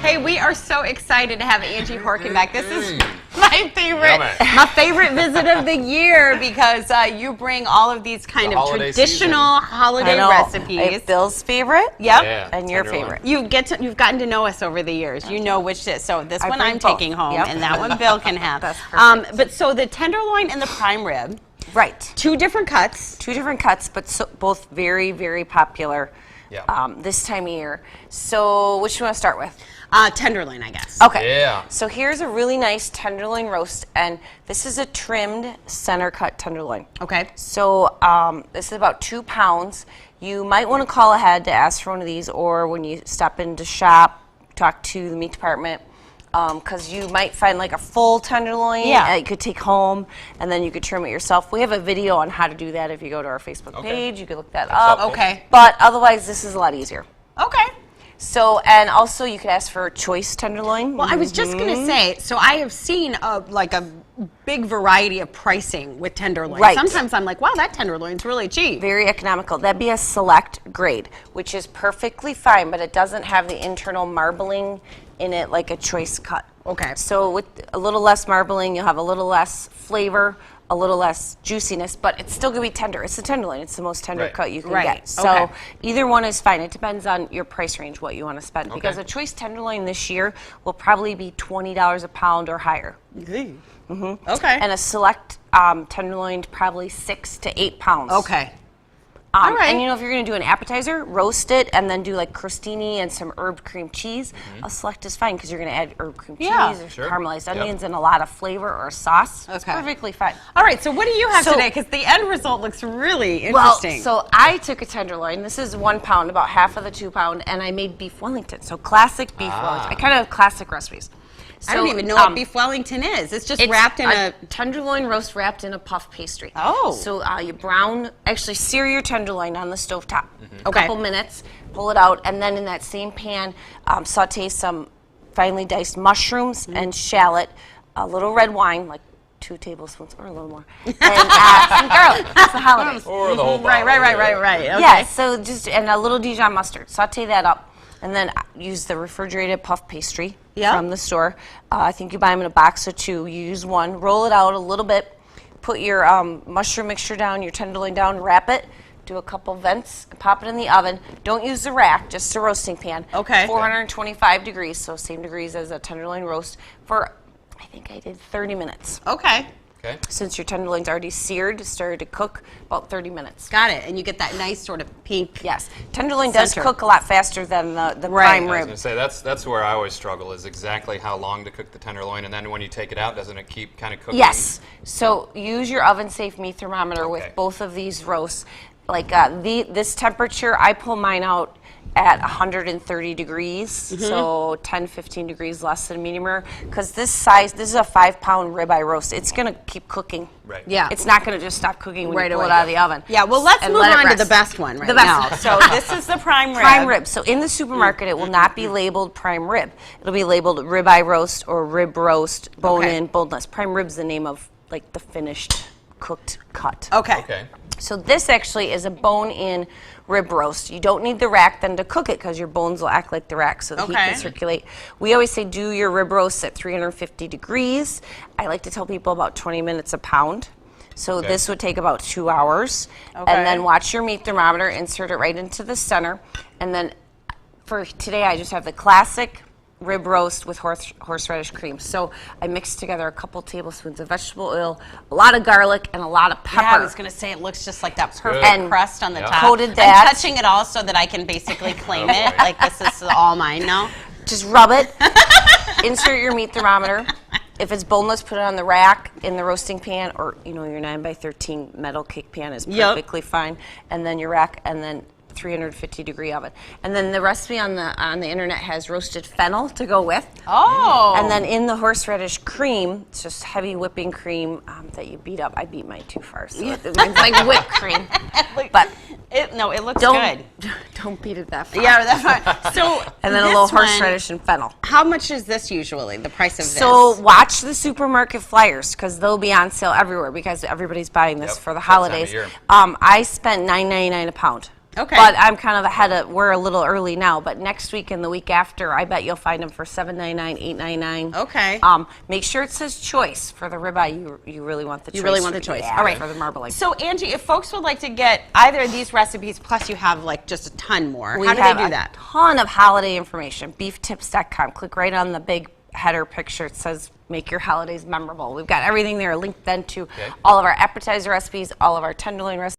Hey, we are so excited to have Angie Horkan back. This is my favorite visit of the year because you bring all of these kind of traditional holiday recipes. Bill's favorite, yep, and your favorite. You've gotten to know us over the years. You know which is. So this one I'm taking home, and that one Bill can have. That's perfect. But so the tenderloin and the prime rib. Right. Two different cuts. Two different cuts, but both very, very popular this time of year. So which do you want to start with? Tenderloin, I guess. Okay. Yeah. So here's a really nice tenderloin roast, and this is a trimmed center cut tenderloin. Okay. So this is about 2 pounds. You might want to call ahead to ask for one of these, or when you stop into shop, talk to the meat department. Because you might find like a full tenderloin that you could take home, and then you could trim it yourself. We have a video on how to do that if you go to our Facebook page. You could look that up. Okay. But otherwise, this is a lot easier. Okay. So, and also you could ask for choice tenderloin. Well, I was just going to say, so I have seen like a big variety of pricing with tenderloin. Right. Sometimes I'm like, wow, that tenderloin's really cheap. Very economical. That'd be a select grade, which is perfectly fine, but it doesn't have the internal marbling in it like a choice cut. Okay. So with a little less marbling, you'll have a little less flavor, a little less juiciness, but it's still going to be tender. It's a tenderloin. It's the most tender cut you can get. So either one is fine. It depends on your price range, what you want to spend. Because a choice tenderloin this year will probably be $20 a pound or higher. Okay. And a select tenderloin probably 6 to 8 pounds. Okay. All right. And you know, if you're going to do an appetizer, roast it and then do like crostini and some herb cream cheese. A select is fine because you're going to add herb cream cheese or caramelized onions and a lot of flavor or sauce. It's perfectly fine. All right. So what do you have today? Because the end result looks really interesting. Well, so I took a tenderloin. This is 1 pound, about half of the 2 pound, and I made beef Wellington. So classic beef Wellington. I kind of have classic recipes. So, I don't even know what beef Wellington is. It's just wrapped in a tenderloin roast wrapped in a puff pastry. Oh. So you actually sear your tenderloin on the stovetop. A couple minutes, pull it out, and then in that same pan, saute some finely diced mushrooms and shallot, a little red wine, like 2 tablespoons or a little more, and some garlic. It's the holidays. Or the whole right. Okay. Yeah, so and a little Dijon mustard. Saute that up, and then use the refrigerated puff pastry from the store. I think you buy them in a box of 2. You use 1, roll it out a little bit, put your mushroom mixture down, your tenderloin down, wrap it, do a couple vents, and pop it in the oven. Don't use the rack, just a roasting pan. Okay. 425 degrees, so same degrees as a tenderloin roast for, I think I did 30 minutes. Okay. Since your tenderloin's already seared, started to cook, about 30 minutes. Got it. And you get that nice sort of pink. Yes. Tenderloin does cook a lot faster than the prime rib. I was going to say, that's where I always struggle, is exactly how long to cook the tenderloin, and then when you take it out, doesn't it keep kind of cooking? Yes. So use your oven-safe meat thermometer with both of these roasts. Like this temperature, I pull mine out at 130 degrees, so 10-15 degrees less than medium rare. Because this is a 5-pound ribeye roast. It's going to keep cooking. Right. Yeah. It's not going to just stop cooking when you pull it out of the oven. Yeah, well, let's move on to the best one now. So this is the prime rib. Prime rib. So in the supermarket, it will not be labeled prime rib. It'll be labeled ribeye roast or rib roast, bone-in, boneless. Prime rib's the name of like the finished cooked cut. Okay. So this actually is a bone-in rib roast. You don't need the rack then to cook it because your bones will act like the rack so the heat can circulate. We always say do your rib roast at 350 degrees. I like to tell people about 20 minutes a pound. So this would take about 2 hours. And then watch your meat thermometer, insert it right into the center. And then for today I just have the classic rib roast with horseradish cream. So I mixed together a couple tablespoons of vegetable oil, a lot of garlic, and a lot of pepper. Yeah, I was going to say it looks just like that perfect crust on the top. Coated that. I'm touching it all so that I can basically claim it. Like this is all mine now. Just rub it. Insert your meat thermometer. If it's boneless, put it on the rack in the roasting pan, or your 9x13 metal cake pan is perfectly fine. And then your rack, and then 350 degree oven. And then the recipe on the internet has roasted fennel to go with. Oh. And then in the horseradish cream, it's just heavy whipping cream that you beat up. I beat mine too far, so it's like whipped cream. But it looks good. Don't beat it that far. Yeah, that's fine. So and then a little horseradish and fennel. How much is this usually? The price of this? So watch the supermarket flyers because they'll be on sale everywhere because everybody's buying this for the holidays. I spent $9.99 a pound. Okay. But I'm kind of ahead of, we're a little early now, but next week and the week after, I bet you'll find them for $7.99, $8.99. Okay. Make sure it says choice for the ribeye. You really want the choice. You really want the choice. Yeah, all right. For the marbling. So, Angie, if folks would like to get either of these recipes, plus you have like just a ton more, how do they do that? A ton of holiday information. Beeftips.com. Click right on the big header picture. It says make your holidays memorable. We've got everything there linked then to all of our appetizer recipes, all of our tenderloin recipes.